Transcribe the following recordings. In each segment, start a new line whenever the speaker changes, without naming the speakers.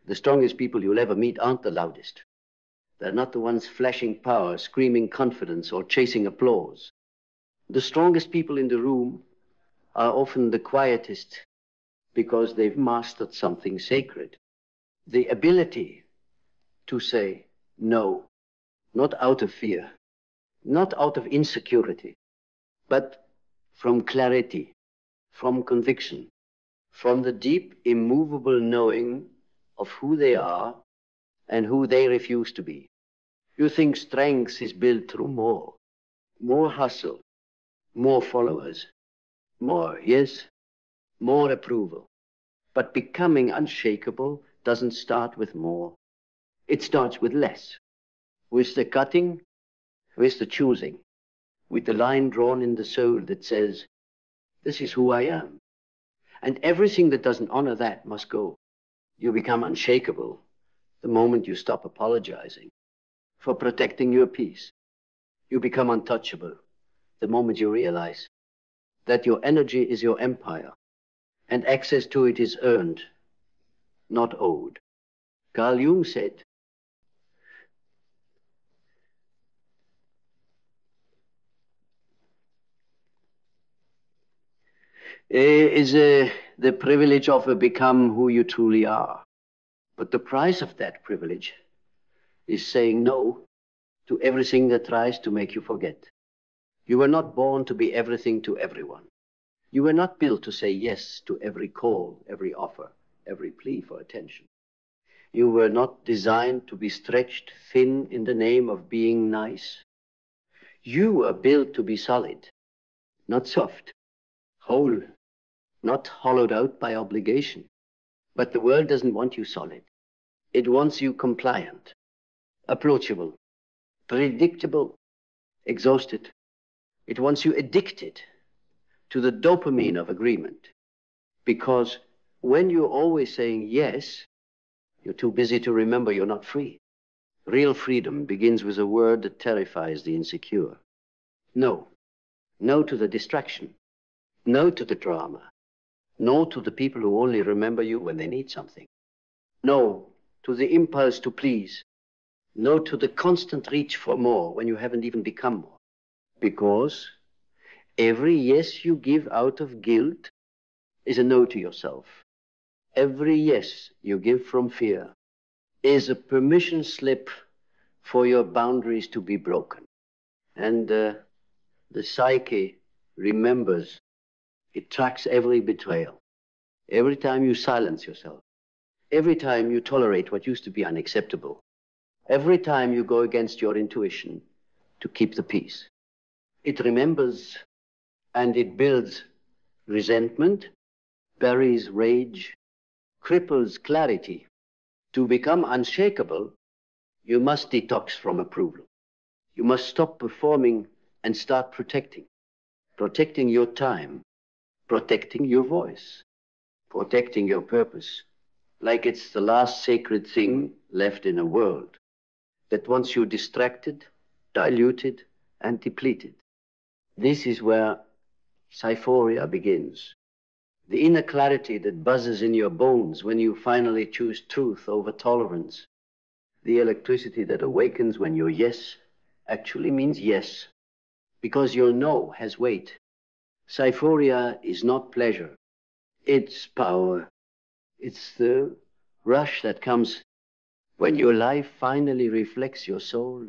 The strongest people you'll ever meet aren't the loudest. They're not the ones flashing power, screaming confidence, or chasing applause. The strongest people in the room are often the quietest because they've mastered something sacred. The ability to say no, not out of fear, not out of insecurity, but from clarity, from conviction, from the deep, immovable knowing of who they are and who they refuse to be. You think strength is built through more hustle, more followers, more, yes, more approval. But becoming unshakable doesn't start with more. It starts with less, with the cutting, with the choosing, with the line drawn in the soul that says, this is who I am. And everything that doesn't honor that must go. You become unshakable the moment you stop apologizing for protecting your peace. You become untouchable the moment you realize that your energy is your empire and access to it is earned, not owed. Carl Jung said, is the privilege of become who you truly are. But the price of that privilege is saying no to everything that tries to make you forget. You were not born to be everything to everyone. You were not built to say yes to every call, every offer, every plea for attention. You were not designed to be stretched thin in the name of being nice. You were built to be solid, not soft, whole, not hollowed out by obligation. But the world doesn't want you solid. It wants you compliant, approachable, predictable, exhausted. It wants you addicted to the dopamine of agreement. Because when you're always saying yes, you're too busy to remember you're not free. Real freedom begins with a word that terrifies the insecure. No. No to the distraction. No to the drama. No to the people who only remember you when they need something. No to the impulse to please. No to the constant reach for more when you haven't even become more. Because every yes you give out of guilt is a no to yourself. Every yes you give from fear is a permission slip for your boundaries to be broken. And the psyche remembers. It tracks every betrayal. Every time you silence yourself. Every time you tolerate what used to be unacceptable. Every time you go against your intuition to keep the peace. It remembers and it builds resentment, buries rage, cripples clarity. To become unshakable, you must detox from approval. You must stop performing and start protecting. Protecting your time, protecting your voice, protecting your purpose, like it's the last sacred thing left in a world that wants you distracted, diluted, and depleted. This is where psyphoria begins. The inner clarity that buzzes in your bones when you finally choose truth over tolerance. The electricity that awakens when your yes actually means yes, because your no has weight. Psyphoria is not pleasure. It's power. It's the rush that comes when your life finally reflects your soul,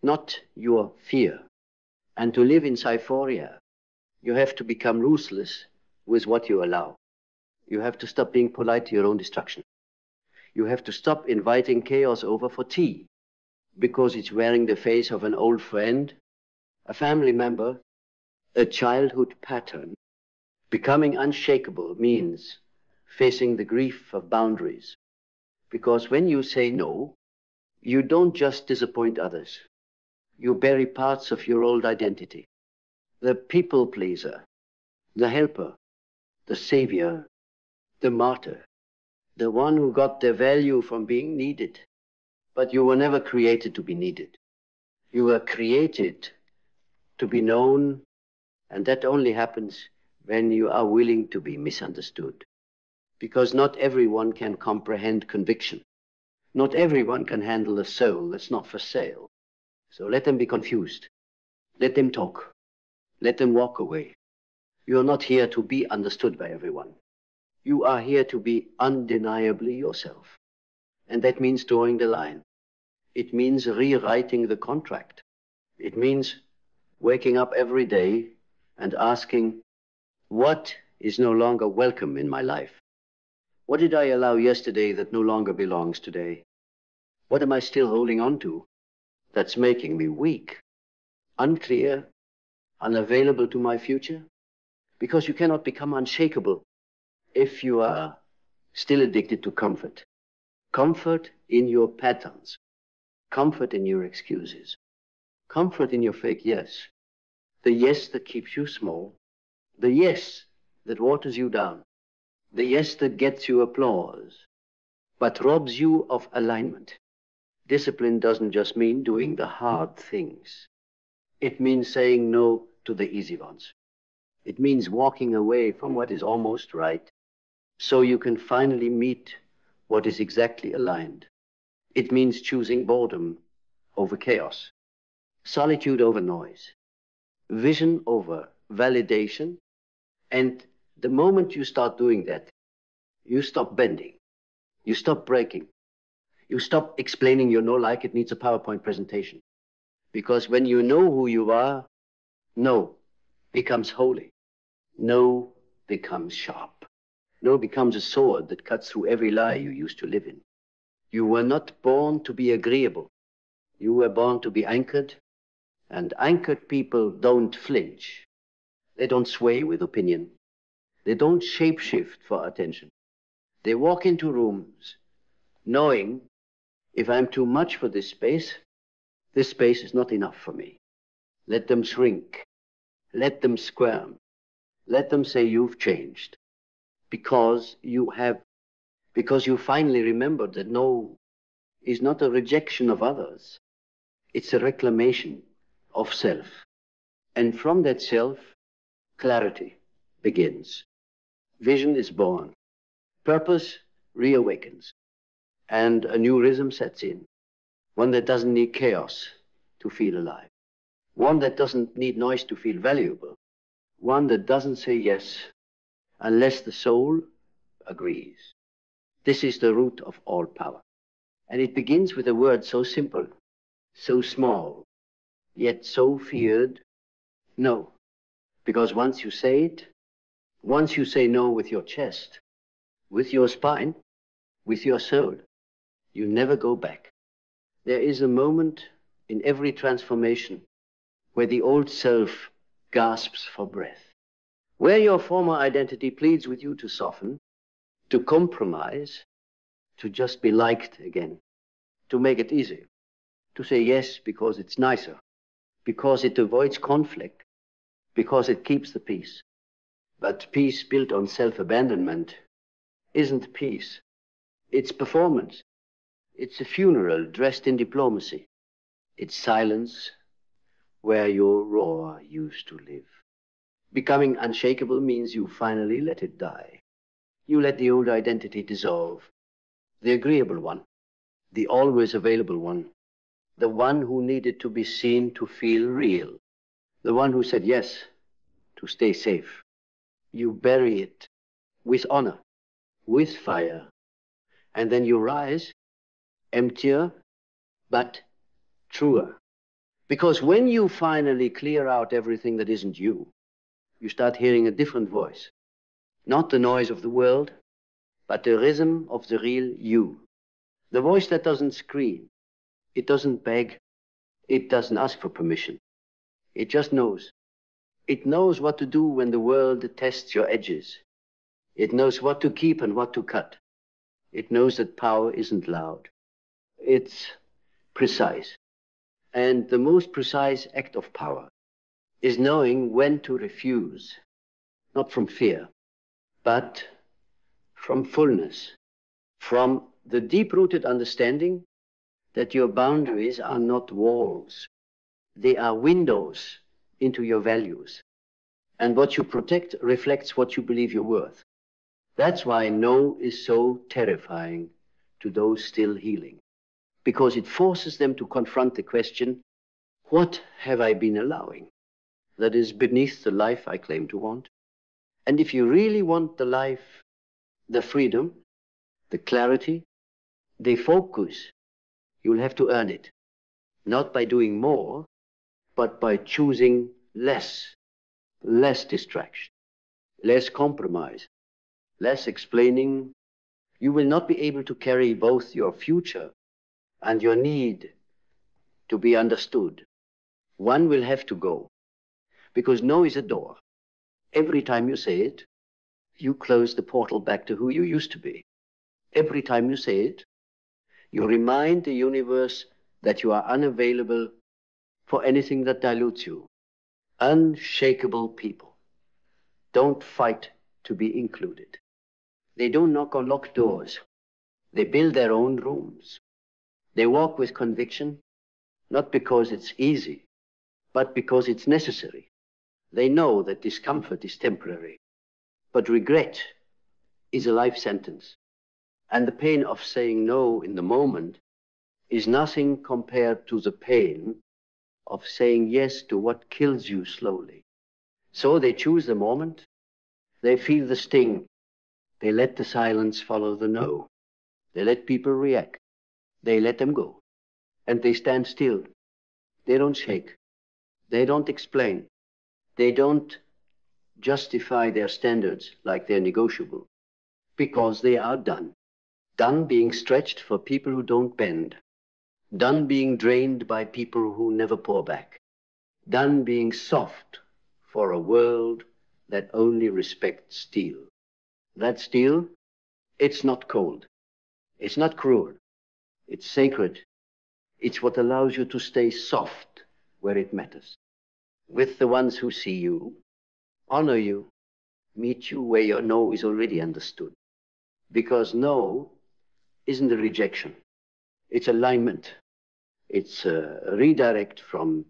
not your fear. And to live in psyphoria, you have to become ruthless with what you allow. You have to stop being polite to your own destruction. You have to stop inviting chaos over for tea because it's wearing the face of an old friend, a family member, a childhood pattern. Becoming unshakable means facing the grief of boundaries. Because when you say no, you don't just disappoint others. You bury parts of your old identity. The people pleaser, the helper, the savior, the martyr, the one who got their value from being needed. But you were never created to be needed. You were created to be known, and that only happens when you are willing to be misunderstood. because not everyone can comprehend conviction. Not everyone can handle a soul that's not for sale. So let them be confused. Let them talk. Let them walk away. You are not here to be understood by everyone. You are here to be undeniably yourself. And that means drawing the line. It means rewriting the contract. It means waking up every day and asking, what is no longer welcome in my life? What did I allow yesterday that no longer belongs today? What am I still holding on to that's making me weak, unclear, unavailable to my future? Because you cannot become unshakable if you are still addicted to comfort. Comfort in your patterns. Comfort in your excuses. Comfort in your fake yes. The yes that keeps you small. The yes that waters you down. The yes that gets you applause, but robs you of alignment. Discipline doesn't just mean doing the hard things. It means saying no to the easy ones. It means walking away from what is almost right, so you can finally meet what is exactly aligned. It means choosing boredom over chaos, solitude over noise, vision over validation. And the moment you start doing that, you stop bending, you stop breaking, you stop explaining your no like it needs a PowerPoint presentation. Because when you know who you are, no becomes holy. No becomes sharp. No becomes a sword that cuts through every lie you used to live in. You were not born to be agreeable. You were born to be anchored, and anchored people don't flinch. They don't sway with opinion. They don't shapeshift for attention. They walk into rooms knowing if I'm too much for this space is not enough for me. Let them shrink. Let them squirm. Let them say you've changed. Because you finally remembered that no is not a rejection of others. It's a reclamation of self. And from that self, clarity begins. Vision is born. Purpose reawakens. And a new rhythm sets in. One that doesn't need chaos to feel alive. One that doesn't need noise to feel valuable. One that doesn't say yes unless the soul agrees. This is the root of all power. And it begins with a word so simple, so small, yet so feared, no. Because once you say it, once you say no with your chest, with your spine, with your soul, you never go back. There is a moment in every transformation where the old self gasps for breath, where your former identity pleads with you to soften, to compromise, to just be liked again, to make it easy, to say yes because it's nicer, because it avoids conflict, because it keeps the peace. But peace built on self-abandonment isn't peace. It's performance. It's a funeral dressed in diplomacy. It's silence where your roar used to live. Becoming unshakable means you finally let it die. You let the old identity dissolve. The agreeable one, the always available one, the one who needed to be seen to feel real, the one who said yes to stay safe. You bury it with honor, with fire, and then you rise, emptier, but truer. Because when you finally clear out everything that isn't you, you start hearing a different voice. Not the noise of the world, but the rhythm of the real you. The voice that doesn't scream. It doesn't beg. It doesn't ask for permission. It just knows. It knows what to do when the world tests your edges. It knows what to keep and what to cut. It knows that power isn't loud. It's precise. And the most precise act of power is knowing when to refuse, not from fear, but from fullness, from the deep-rooted understanding that your boundaries are not walls. They are windows into your values. And what you protect reflects what you believe you're worth. That's why no is so terrifying to those still healing, because it forces them to confront the question, what have I been allowing that is beneath the life I claim to want? And if you really want the life, the freedom, the clarity, the focus, you'll have to earn it. Not by doing more, but by choosing less distraction, less compromise, less explaining. You will not be able to carry both your future and your need to be understood. One will have to go, because no is a door. Every time you say it, you close the portal back to who you used to be. Every time you say it, you remind the universe that you are unavailable for anything that dilutes you. Unshakable people don't fight to be included. They don't knock on locked doors. They build their own rooms. They walk with conviction, not because it's easy, but because it's necessary. They know that discomfort is temporary, but regret is a life sentence. And the pain of saying no in the moment is nothing compared to the pain of saying yes to what kills you slowly. So they choose the moment, they feel the sting, they let the silence follow the no. They let people react, they let them go, and they stand still. They don't shake, they don't explain, they don't justify their standards like they're negotiable, because they are done. Done being stretched for people who don't bend. Done being drained by people who never pour back. Done being soft for a world that only respects steel. That steel, it's not cold. It's not cruel. It's sacred. It's what allows you to stay soft where it matters. With the ones who see you, honor you, meet you where your no is already understood. Because no isn't a rejection. It's alignment. It's a redirect from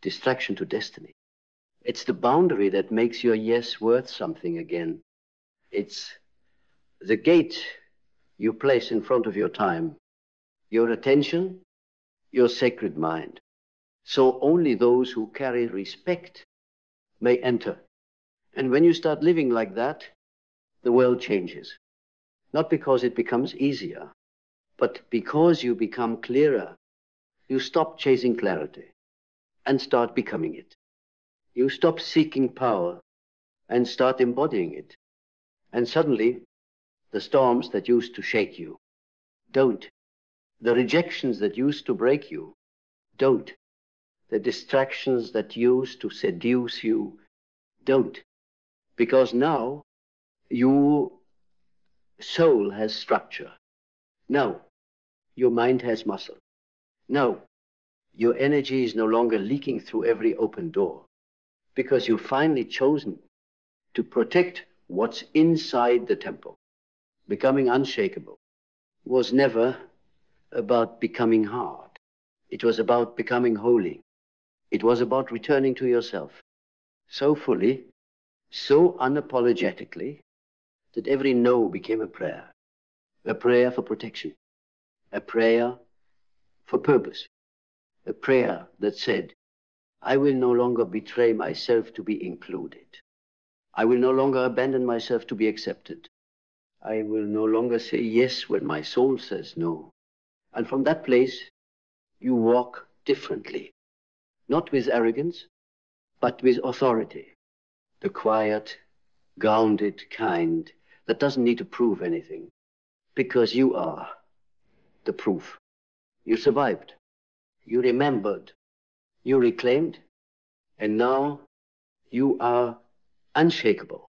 distraction to destiny. It's the boundary that makes your yes worth something again. It's the gate you place in front of your time, your attention, your sacred mind. So only those who carry respect may enter. And when you start living like that, the world changes. Not because it becomes easier, but because you become clearer. You stop chasing clarity and start becoming it. You stop seeking power and start embodying it. And suddenly, the storms that used to shake you don't. The rejections that used to break you don't. The distractions that used to seduce you don't. Because now, your soul has structure. Now, your mind has muscle. Now, your energy is no longer leaking through every open door, because you've finally chosen to protect what's inside the temple. Becoming unshakable was never about becoming hard. It was about becoming holy. It was about returning to yourself so fully, so unapologetically, that every no became a prayer for protection, a prayer for purpose, a prayer that said, I will no longer betray myself to be included. I will no longer abandon myself to be accepted. I will no longer say yes when my soul says no. And from that place, you walk differently, not with arrogance, but with authority. The quiet, grounded kind that doesn't need to prove anything, because you are the proof. You survived. You remembered. You reclaimed. And now you are unshakable.